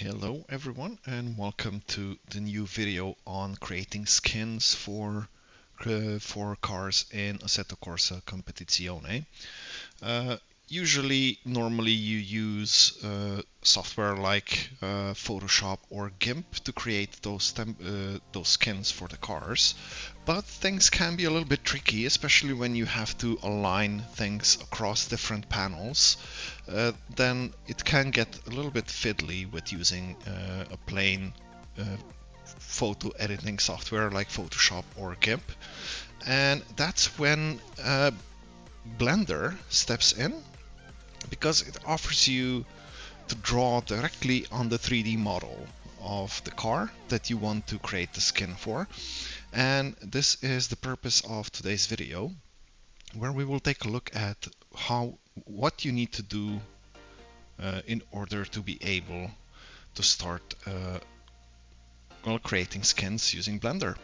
Hello everyone and welcome to the new video on creating skins for cars in Assetto Corsa Competizione. Normally you use software like Photoshop or GIMP to create those skins for the cars, but things can be a little bit tricky, especially when you have to align things across different panels. Then it can get a little bit fiddly with using a plain photo editing software like Photoshop or GIMP, and that's when Blender steps in, because it offers you to draw directly on the 3D model of the car that you want to create the skin for. And this is the purpose of today's video, where we will take a look at what you need to do in order to be able to start creating skins using Blender.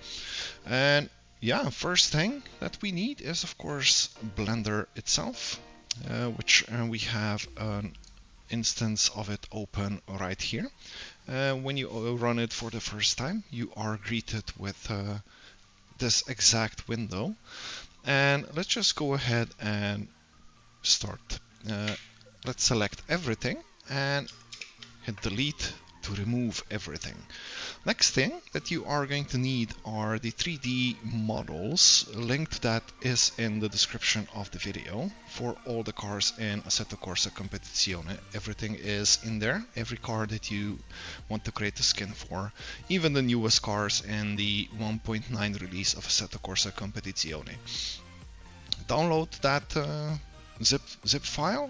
And yeah, first thing that we need is of course Blender itself, which we have an instance of it open right here. When you run it for the first time, you are greeted with this exact window. And let's just go ahead and start. Let's select everything and hit delete to remove everything. Next thing that you are going to need are the 3D models. A link to that is in the description of the video for all the cars in Assetto Corsa Competizione. Everything is in there, every car that you want to create a skin for, even the newest cars in the 1.9 release of Assetto Corsa Competizione. Download that zip file,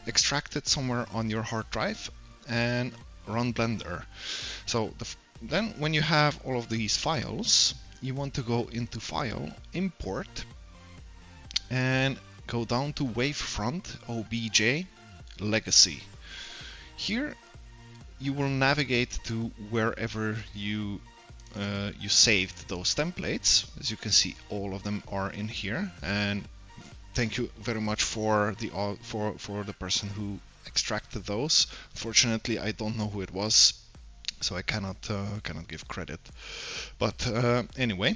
extract it somewhere on your hard drive, and run Blender. So then when you have all of these files, you want to go into File, Import, and go down to Wavefront OBJ Legacy. Here you will navigate to wherever you saved those templates. As you can see, all of them are in here, and thank you very much for the person who extracted those. Unfortunately, I don't know who it was, so I cannot give credit. But anyway,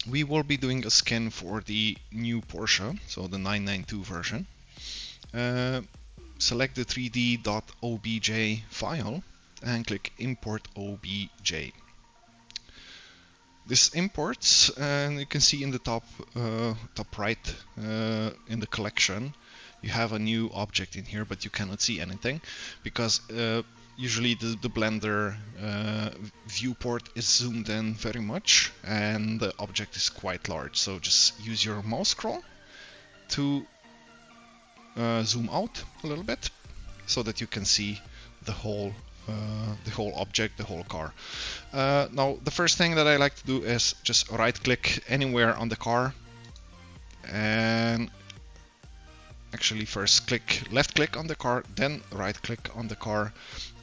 we will be doing a skin for the new Porsche, so the 992 version. Select the 3d.obj file and click Import OBJ. This imports, and you can see in the top right in the collection, you have a new object in here, but you cannot see anything because usually the Blender viewport is zoomed in very much and the object is quite large. So just use your mouse scroll to zoom out a little bit so that you can see the whole object, the whole car. Now the first thing that I like to do is just right click anywhere on the car, and actually first left click on the car, then right click on the car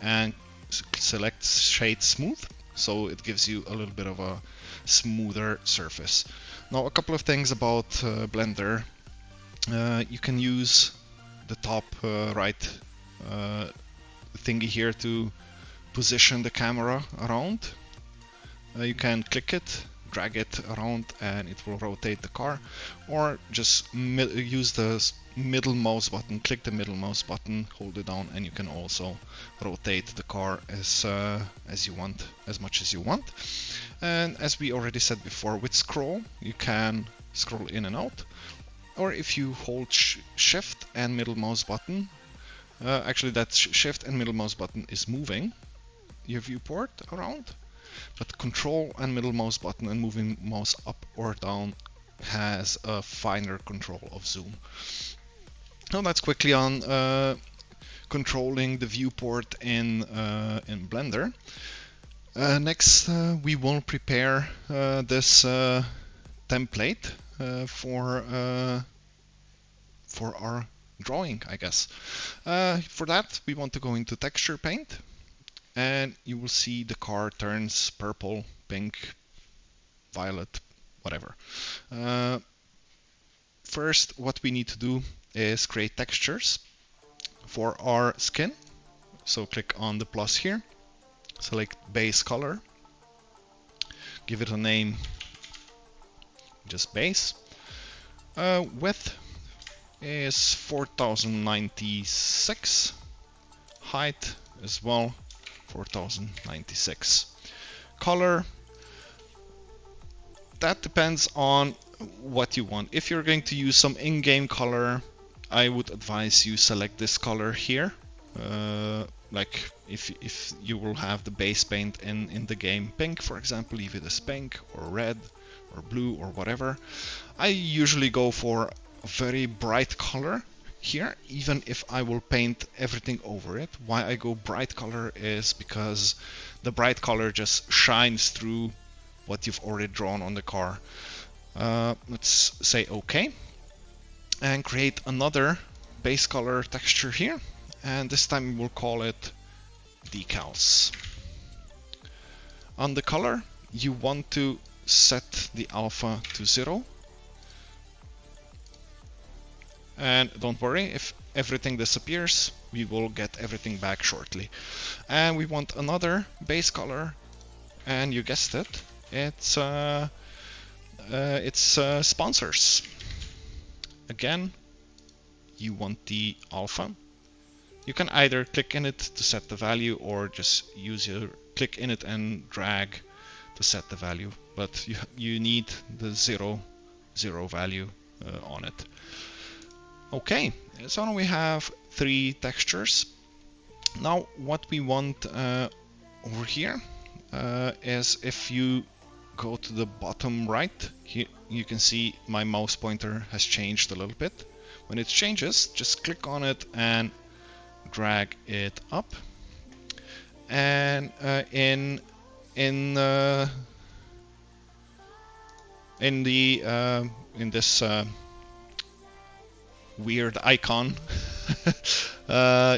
and select Shade Smooth, so it gives you a little bit of a smoother surface. Now a couple of things about Blender. You can use the top right thingy here to position the camera around. You can click it, drag it around, and it will rotate the car, or just use the middle mouse button, click the middle mouse button, hold it down, and you can also rotate the car as you want, as much as you want. And as we already said before, with scroll you can scroll in and out, or if you hold shift and middle mouse button, actually that shift and middle mouse button is moving your viewport around, but control and middle mouse button and moving mouse up or down has a finer control of zoom. Now that's quickly on controlling the viewport in Blender. Next we will prepare this template for our drawing, I guess. For that we want to go into texture paint, and you will see the car turns purple, pink, violet, whatever. First, what we need to do is create textures for our skin. So click on the plus here select base color, give it a name, just base. Width is 4096, height as well 4096. Color, that depends on what you want. If you're going to use some in-game color, I would advise you select this color here. Like if you will have the base paint in the game pink, for example, leave it as pink or red or blue or whatever. I usually go for a very bright color here, even if I will paint everything over it. Why I go bright color is because the bright color just shines through what you've already drawn on the car. Let's say OK and create another base color texture here, and this time we'll call it decals. On the color, you want to set the alpha to 0, and don't worry, if everything disappears, we will get everything back shortly. And we want another base color, and you guessed it, it's sponsors. Again, you want the alpha. You can either click in it to set the value, or just use your click in it and drag to set the value, but you need the 0 value on it. Okay, so now we have 3 textures. Now what we want over here is, if you go to the bottom right, here you can see my mouse pointer has changed a little bit. When it changes, just click on it and drag it up. And in this weird icon,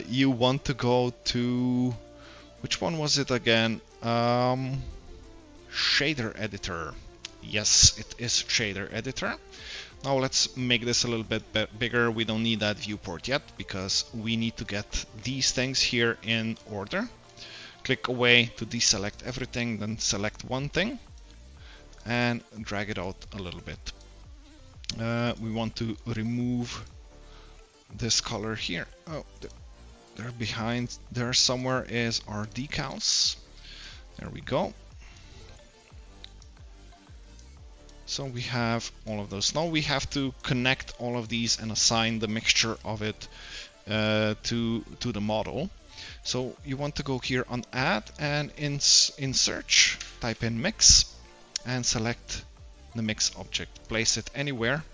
you want to go to, which one was it again? Shader editor. Yes, it is shader editor. Now let's make this a little bit bigger. We don't need that viewport yet because we need to get these things here in order. Click away to deselect everything, then select one thing and drag it out a little bit. We want to remove this color here. Oh, there behind there somewhere is our decals. There we go. So we have all of those. Now we have to connect all of these and assign the mixture of it to the model. So you want to go here on add, and in search type in mix and select the mix object. Place it anywhere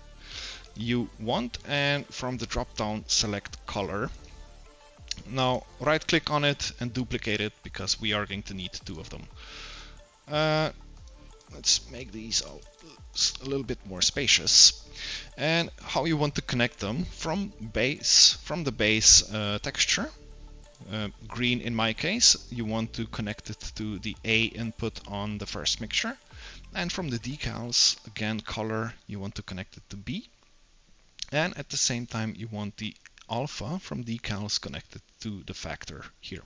you want, and from the drop down select color. Now right click on it and duplicate it because we are going to need 2 of them. Let's make these a little bit more spacious. And how you want to connect them: from the base texture, green in my case, you want to connect it to the A input on the first mixture. And from the decals, again color, you want to connect it to B. And at the same time you want the alpha from decals connected to the factor here.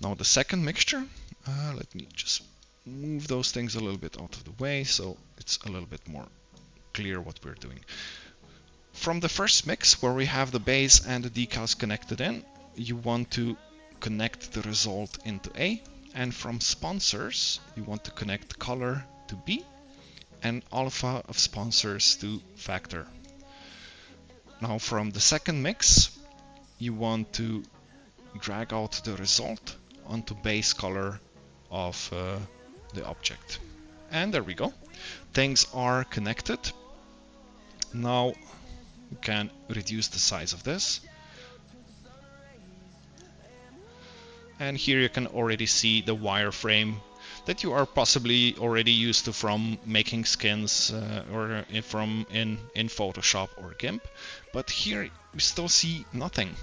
Now the second mixture, let me just move those things a little bit out of the way so it's a little bit more clear what we're doing. From the first mix, where we have the base and the decals connected in, you want to connect the result into A, and from sponsors you want to connect color to B and alpha of sponsors to factor. Now from the second mix you want to drag out the result onto base color of the object. And there we go. Things are connected. Now you can reduce the size of this. And here you can already see the wireframe that you are possibly already used to from making skins or from in Photoshop or GIMP. But here we still see nothing.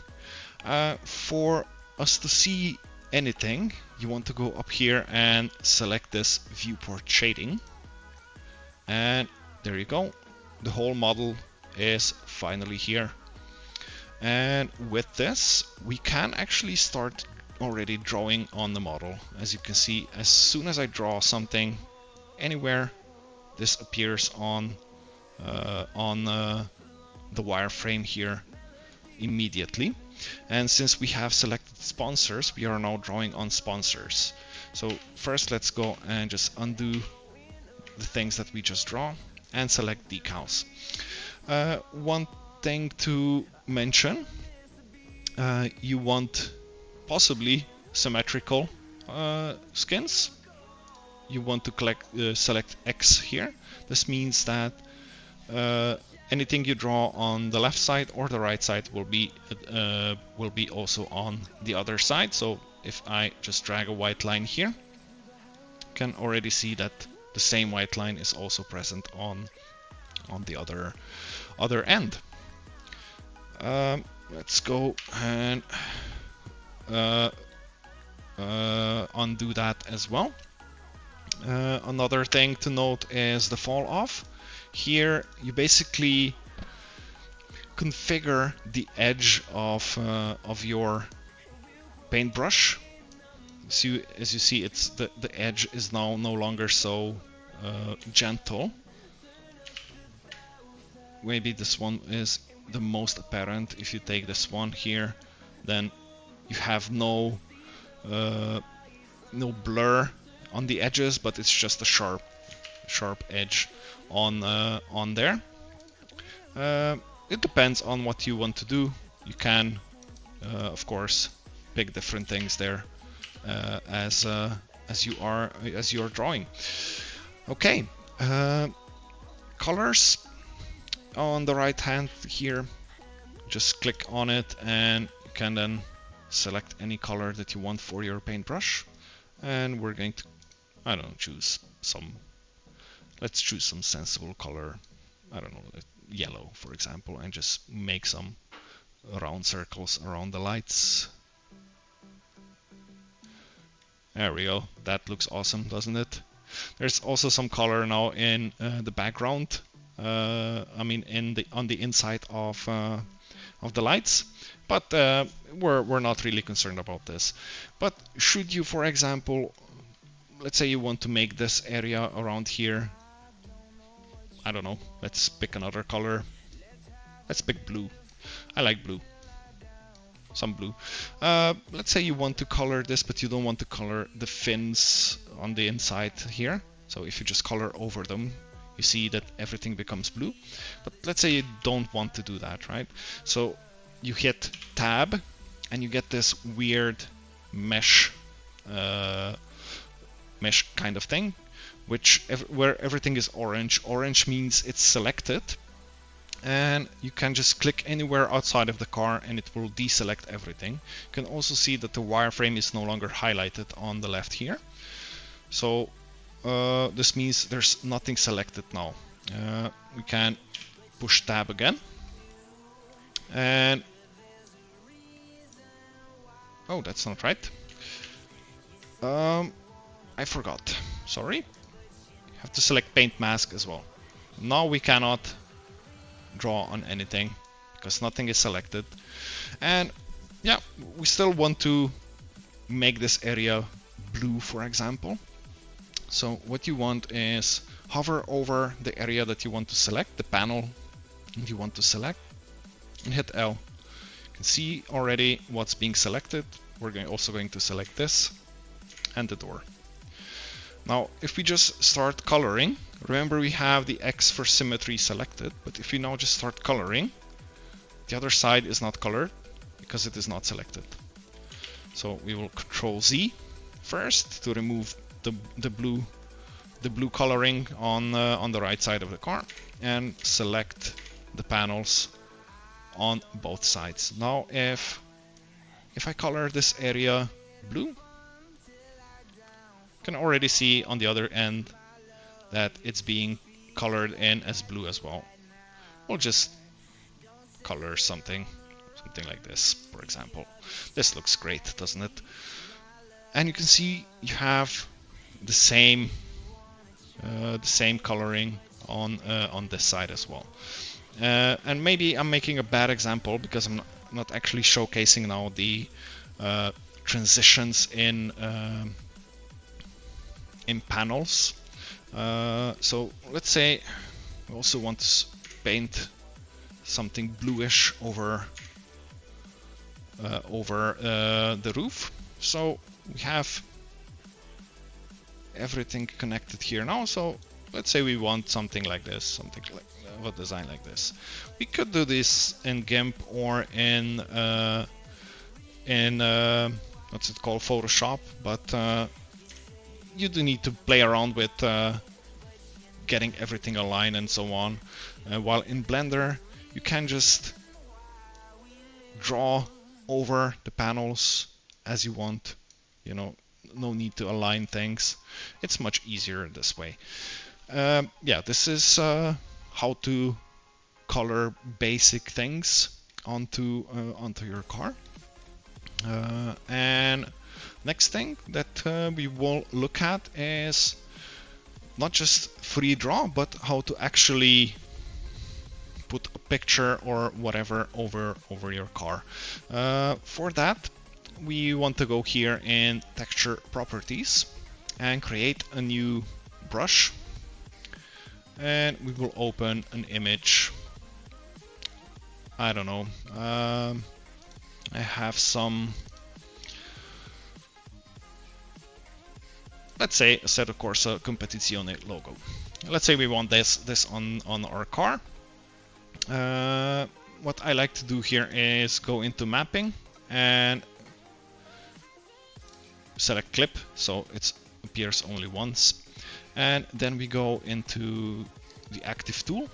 For us to see anything, you want to go up here and select this viewport shading, and there you go. The whole model is finally here. And with this we can actually start already drawing on the model. As you can see, as soon as I draw something anywhere, this appears on the wireframe here immediately. And since we have selected sponsors, we are now drawing on sponsors. So first let's go and just undo the things that we just draw and select decals. One thing to mention, you want possibly symmetrical skins. You want to select X here. This means that anything you draw on the left side or the right side will be also on the other side. So if I just drag a white line here, you can already see that the same white line is also present on the other end. Let's go and undo that as well. Another thing to note is the fall off. Here you basically configure the edge of your paintbrush. So as you see, it's the edge is now no longer so gentle. Maybe this one is the most apparent. If you take this one here, then you have no blur on the edges, but it's just a sharp edge on there. It depends on what you want to do. You can of course pick different things there as you are drawing. Okay, colors on the right hand here, just click on it and you can then select any color that you want for your paintbrush. And we're going to, I don't know, choose some, let's choose some sensible color, I don't know, yellow for example, and just make some round circles around the lights. There we go, that looks awesome, doesn't it? There's also some color now in the background, I mean on the inside of the lights, but we're not really concerned about this. But should you, for example, let's say you want to make this area around here, I don't know, let's pick another color. Let's pick blue. I like blue. Some blue. Let's say you want to color this, but you don't want to color the fins on the inside here. So if you just color over them, you see that everything becomes blue. But let's say you don't want to do that, right? So you hit Tab and you get this weird mesh kind of thing, where everything is orange. Orange means it's selected, and you can just click anywhere outside of the car and it will deselect everything. You can also see that the wireframe is no longer highlighted on the left here. So this means there's nothing selected now. We can push Tab again, and oh, that's not right. I forgot. Sorry. You have to select Paint Mask as well. Now we cannot draw on anything because nothing is selected. And yeah, we still want to make this area blue, for example. So what you want is hover over the area that you want to select, the panel you want to select, and hit L. You can see already what's being selected. We're also going to select this and the door. Now, if we just start coloring, remember we have the X for symmetry selected, but if we now just start coloring, the other side is not colored because it is not selected. So we will Control Z first to remove the blue coloring on the right side of the car, and select the panels on both sides. Now, if I color this area blue, you can already see on the other end that it's being colored in as blue as well. We'll just color something like this, for example. This looks great, doesn't it? And you can see you have the same coloring on this side as well. And maybe I'm making a bad example because I'm not actually showcasing now the transitions in panels. So let's say we also want to paint something bluish over the roof. So we have everything connected here now. So let's say we want something like this, something like a design like this. We could do this in GIMP or in what's it called, Photoshop, but you do need to play around with getting everything aligned and so on. While in Blender, you can just draw over the panels as you want. You know, no need to align things. It's much easier this way. Yeah, this is how to color basic things onto your car. And next thing that we will look at is not just free draw, but how to actually put a picture or whatever over your car. For that, we want to go here in texture properties and create a new brush, and we will open an image. I don't know, I have some, let's say, Assetto Corsa Competizione logo. Let's say we want this on our car. What I like to do here is go into mapping and select clip, so it appears only once. And then we go into the active tool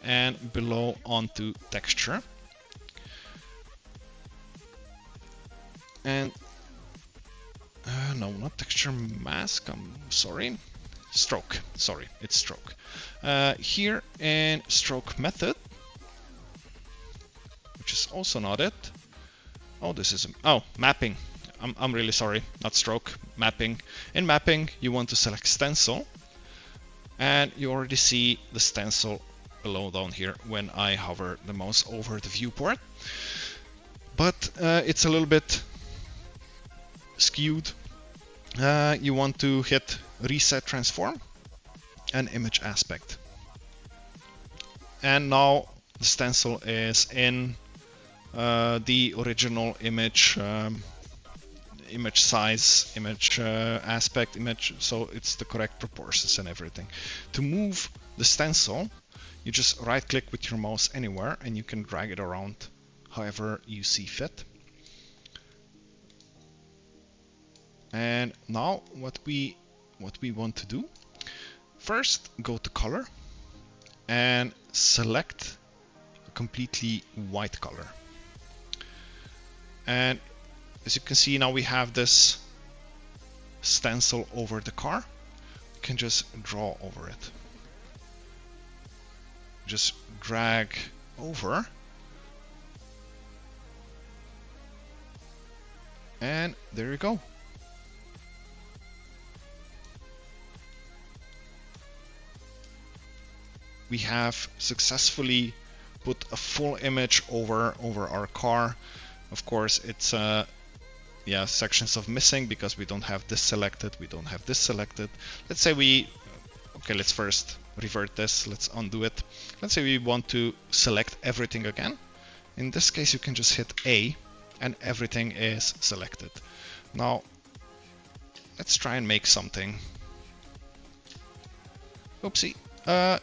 and below onto texture. And no, not texture mask, I'm sorry. Stroke, sorry, it's stroke. Here in stroke method, which is also not it. Oh, this is, oh, mapping. I'm really sorry, not stroke, mapping. In mapping, you want to select stencil, and you already see the stencil below down here when I hover the mouse over the viewport. But it's a little bit skewed. You want to hit reset transform and image aspect. And now the stencil is in the original image, image size, image aspect, image, so it's the correct proportions and everything. To move the stencil, you just right click with your mouse anywhere and you can drag it around however you see fit. And now what we want to do, first go to color and select a completely white color. And as you can see, now we have this stencil over the car. You can just draw over it. Just drag over. And there you go. We have successfully put a full image over our car. Of course, it's yeah, sections of missing because we don't have this selected, we don't have this selected. Let's say we, okay, let's first revert this, let's undo it. Let's say we want to select everything again. In this case, you can just hit A and everything is selected. Now, let's try and make something. Oopsie.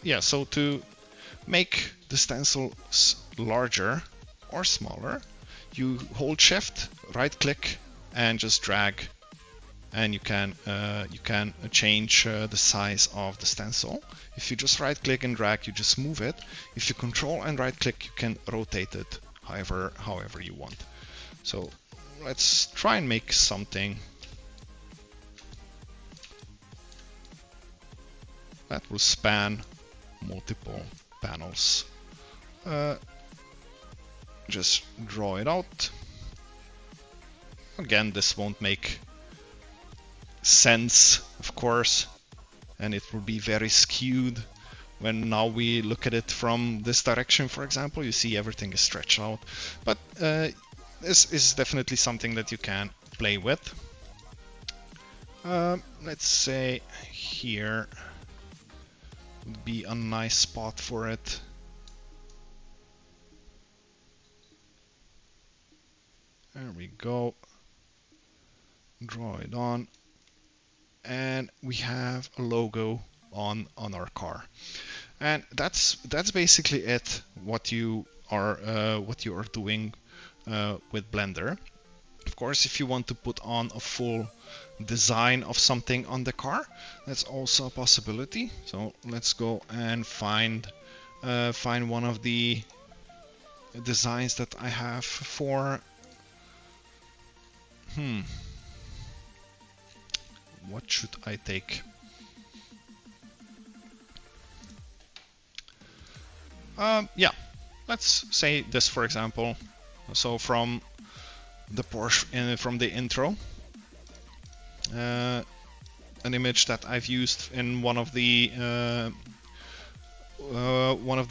Yeah, so to make the stencil larger or smaller, you hold shift, right click, and just drag, and you can change the size of the stencil. If you just right click and drag, you just move it. If you control and right click, you can rotate it however you want. So let's try and make something that will span multiple panels. Just draw it out. Again, this won't make sense, of course, and it will be very skewed when now we look at it from this direction, for example. You see everything is stretched out, but this is definitely something that you can play with. Let's say here would be a nice spot for it. There we go. Draw it on, and we have a logo on our car. And that's basically it. What you are doing with Blender. Of course, if you want to put on a full design of something on the car, that's also a possibility. So let's go and find one of the designs that I have for. What should I take? Yeah, let's say this, for example. So from the Porsche, from the intro, an image that I've used in one of the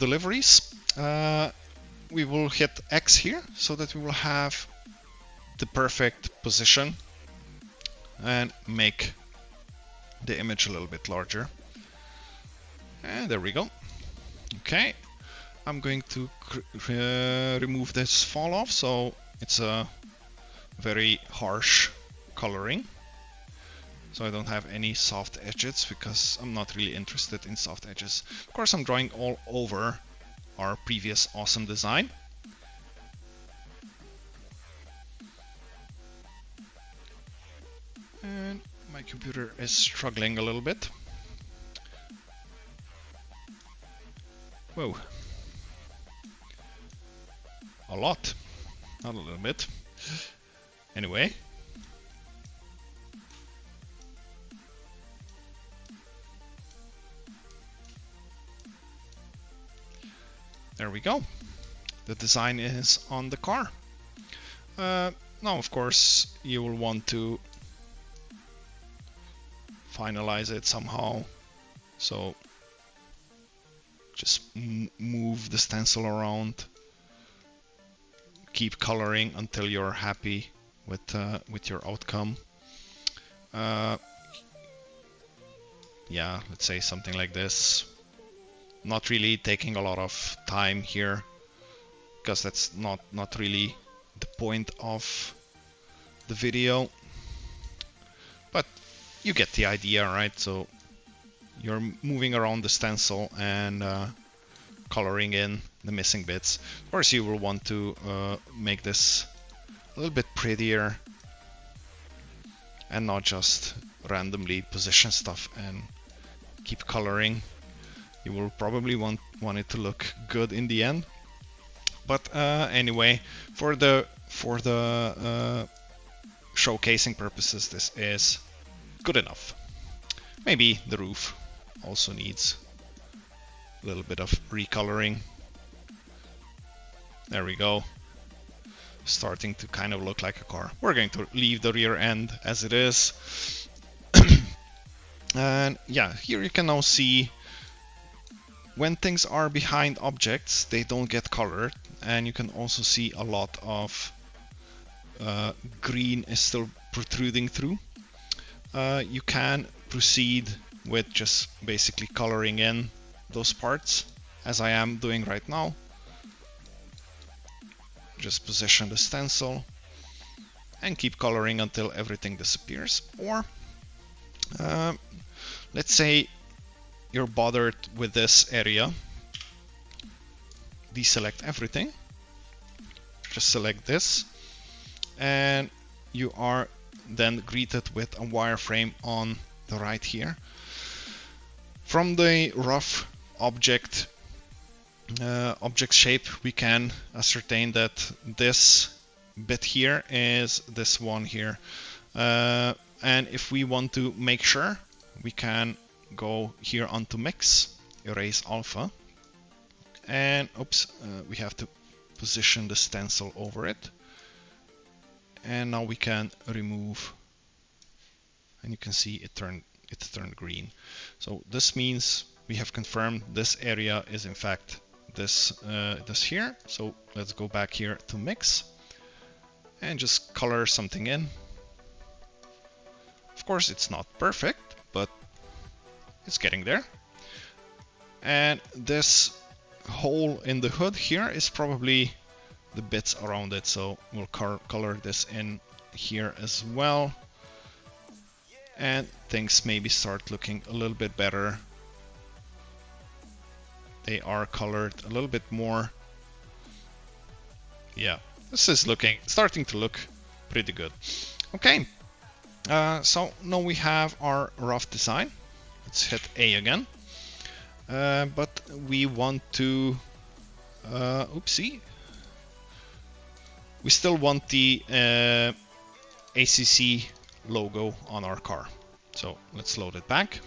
liveries. We will hit X here so that we will have the perfect position and make the image a little bit larger. And there we go. Okay, I'm going to remove this fall off, so it's a very harsh coloring. So I don't have any soft edges because I'm not really interested in soft edges. Of course, I'm drawing all over our previous awesome design. And my computer is struggling a little bit. Whoa. A lot, not a little bit. Anyway. There we go. The design is on the car. Now, of course, you will want to finalize it somehow. So just move the stencil around. Keep coloring until you're happy with your outcome. Yeah, let's say something like this. Not really taking a lot of time here, because that's not really the point of the video. But you get the idea, right? So you're moving around the stencil and coloring in the missing bits. Of course, you will want to make this a little bit prettier and not just randomly position stuff and keep coloring. You will probably want it to look good in the end. But anyway, for the showcasing purposes, this is good enough. Maybe the roof also needs a little bit of recoloring. There we go. Starting to kind of look like a car. We're going to leave the rear end as it is. And yeah, here you can now see when things are behind objects, they don't get colored, and you can also see a lot of green is still protruding through. You can proceed with just basically coloring in those parts, as I am doing right now. Just position the stencil and keep coloring until everything disappears. Or let's say you're bothered with this area, deselect everything, just select this, and you are then greeted with a wireframe on the right here. From the rough object shape, we can ascertain that this bit here is this one here, and if we want to make sure, we can go here onto mix, erase alpha, and oops, we have to position the stencil over it, and now we can remove, and you can see it turned green. So this means we have confirmed this area is in fact this here. So let's go back here to mix and just color something in. Of course, it's not perfect, but it's getting there. And this hole in the hood here is probably the bits around it, so we'll color this in here as well. And things maybe start looking a little bit better. They are colored a little bit more. Yeah, this is starting to look pretty good. Okay, so now we have our rough design. Let's hit A again. But we want to, oopsie. We still want the ACC logo on our car. So let's load it back.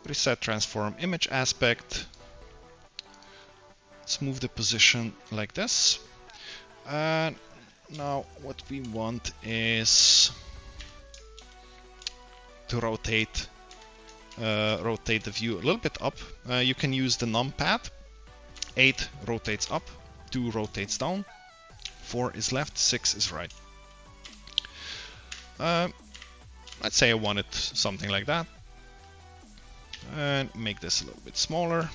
Preset transform image aspect. Let's move the position like this. And now what we want is to rotate the view a little bit up. You can use the numpad. 8 rotates up, 2 rotates down, 4 is left, 6 is right. Let's say I wanted something like that. And make this a little bit smaller.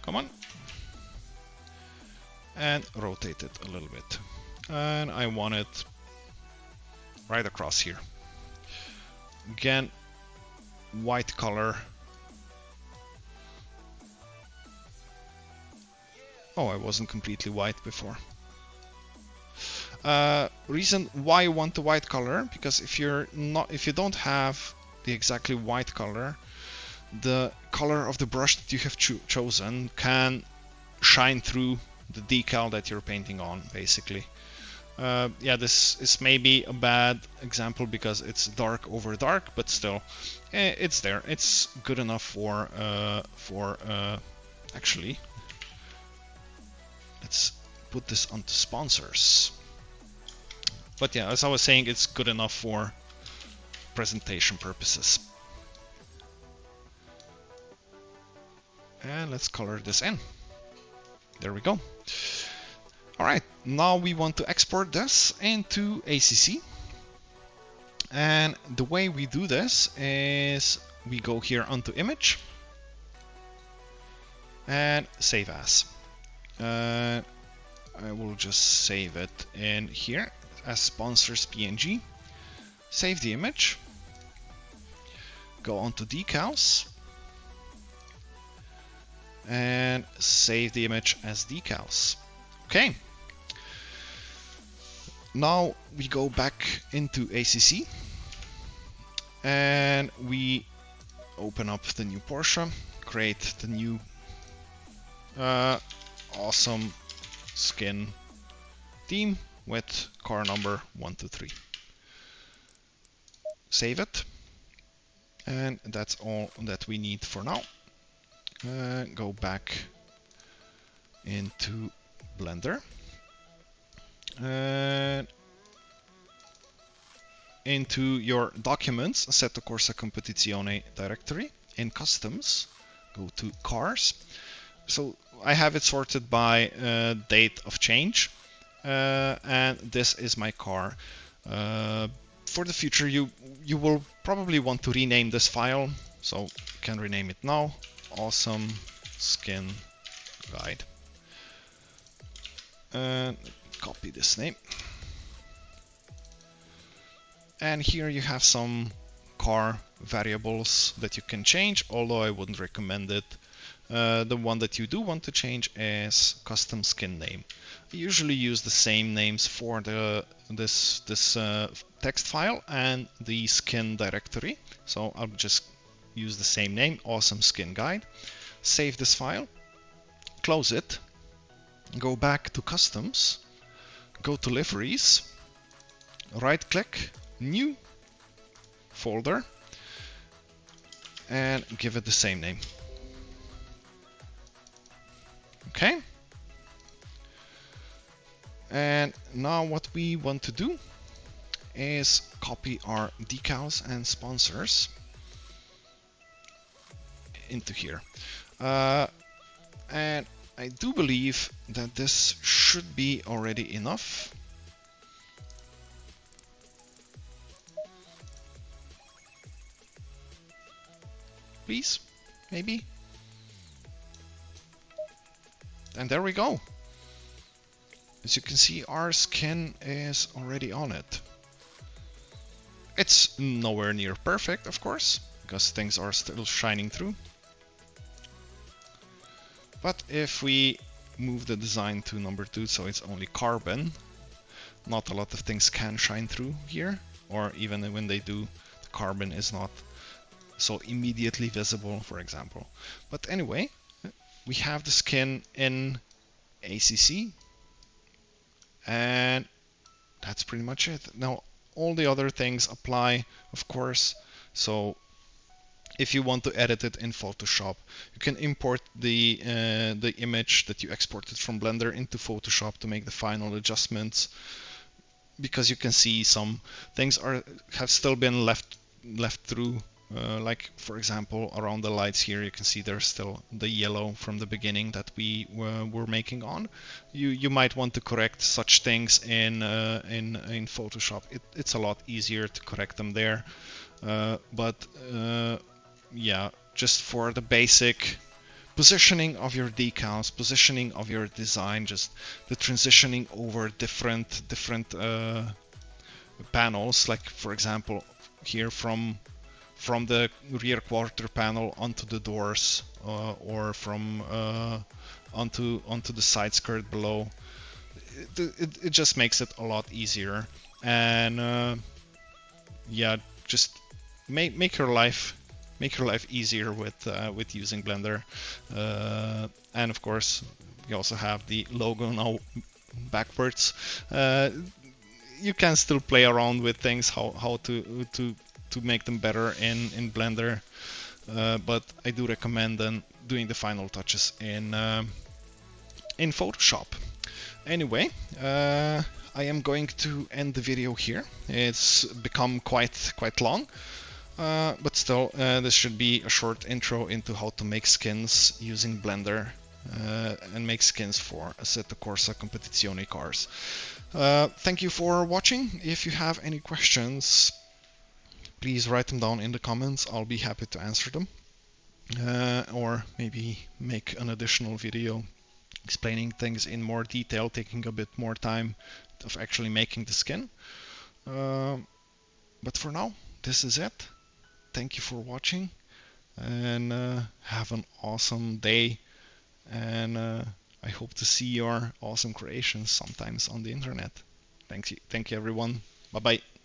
Come on. And rotate it a little bit. And I want it right across here. Again, white color. Oh, I wasn't completely white before. Reason why you want the white color, because if you don't have the exactly white color, the color of the brush that you have chosen can shine through the decal that you're painting on, basically. Yeah, this is maybe a bad example because it's dark over dark, but still, it's there. It's good enough for actually, let's put this onto sponsors. But yeah, as I was saying, it's good enough for presentation purposes. And let's color this in. There we go. Alright, now we want to export this into ACC. And the way we do this is we go here onto image and save as. I will just save it in here as sponsors PNG. Save the image. Go onto decals. And save the image as decals. Okay. Now we go back into ACC and we open up the new Porsche, create the new awesome skin theme with car number 123. Save it, and that's all that we need for now. Go back into Blender and into your documents, Assetto Corsa Competizione directory. In customs, go to cars. So I have it sorted by date of change, and this is my car. For the future, you will probably want to rename this file, so you can rename it now. Awesome skin guide. And copy this name. And here you have some car variables that you can change, although I wouldn't recommend it. The one that you do want to change is custom skin name. I usually use the same names for this text file and the skin directory, so I'll just use the same name, awesome skin guide. Save this file, close it, go back to customs, go to liveries, right click, new folder, and give it the same name. Okay. And now what we want to do is copy our decals and sponsors into here. And I do believe that this should be already enough. please, maybe. And there we go. As you can see, our skin is already on it. It's nowhere near perfect, of course, because things are still shining through. But if we move the design to number 2, so it's only carbon, not a lot of things can shine through here, or even when they do, the carbon is not so immediately visible, for example. But anyway, we have the skin in ACC, and that's pretty much it. Now, all the other things apply, of course. So if you want to edit it in Photoshop, you can import the image that you exported from Blender into Photoshop to make the final adjustments, because you can see some things have still been left through. Like for example, around the lights here, you can see there's still the yellow from the beginning that we were making on. You might want to correct such things in Photoshop. It's a lot easier to correct them there. But yeah, just for the basic positioning of your decals, positioning of your design, just the transitioning over different panels, like for example here from the rear quarter panel onto the doors, or from onto the side skirt below. It just makes it a lot easier, and yeah, just make your life easier with using Blender. And of course, you also have the logo now backwards. You can still play around with things, how to make them better in Blender, but I do recommend then doing the final touches in Photoshop. Anyway, I am going to end the video here. It's become quite long, but still, this should be a short intro into how to make skins using Blender, and make skins for Assetto Corsa Competizione cars. Thank you for watching. If you have any questions, please write them down in the comments. I'll be happy to answer them, or maybe make an additional video explaining things in more detail, taking a bit more time of actually making the skin. But for now, this is it. Thank you for watching, and have an awesome day, and I hope to see your awesome creations sometimes on the internet. Thank you everyone. Bye bye.